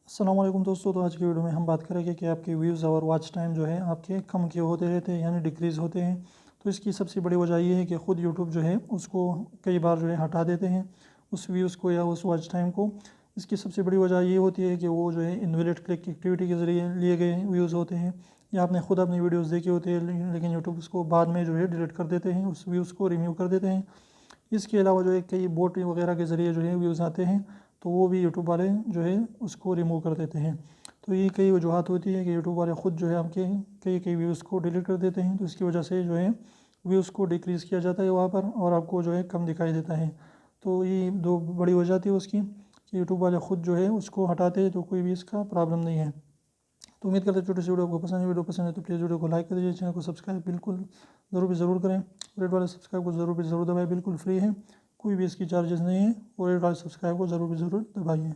अस्सलाम वालेकुम दोस्तों। तो आज की वीडियो में हम बात करेंगे कि आपके व्यूज़ और वॉच टाइम जो है आपके कम क्यों होते रहते हैं, यानी डिक्रीज़ होते हैं। तो इसकी सबसे बड़ी वजह ये है कि ख़ुद यूट्यूब जो है उसको कई बार जो है हटा देते हैं उस व्यूज़ को या उस वॉच टाइम को। इसकी सबसे बड़ी वजह ये होती है कि वो जो है इनवैलिड क्लिक एक्टिविटी के ज़रिए लिए गए व्यूज़ होते हैं, या आपने ख़ुद अपनी वीडियोज़ देखी होती है लेकिन यूट्यूब उसको बाद में जो है डिलीट कर देते हैं, उस व्यूज़ को रिमूव कर देते हैं। इसके अलावा जो है कई बोट वगैरह के ज़रिए जो है व्यूज़ आते हैं, तो वो भी यूट्यूब वाले जो है उसको रिमूव कर देते हैं। तो ये कई वजूहत होती है कि यूट्यूब वाले ख़ुद जो है आपके कई कई व्यूज़ को डिलीट कर देते हैं, तो इसकी वजह से जो है व्यूज़ को डिक्रीज़ किया जाता है वहाँ पर और आपको जो है कम दिखाई देता है। तो ये दो बड़ी वजह थी उसकी कि यूट्यूब वाले ख़ुद जो है उसको हटाते हैं, तो कोई भी इसका प्रॉब्लम नहीं है। तो उम्मीद करते हैं छोटी सी वीडियो आपको पसंद है। वीडियो पसंद है तो प्लीज़ वीडियो को लाइक कर दीजिए, चैनल को सब्सक्राइब बिल्कुल ज़रूर करें। रेड वाले सब्सक्राइब को ज़रूर दबाएं, बिल्कुल फ्री है, कोई भी इसकी चार्जेस नहीं है। और रेड वाले सब्सक्राइब को ज़रूर दबाइए।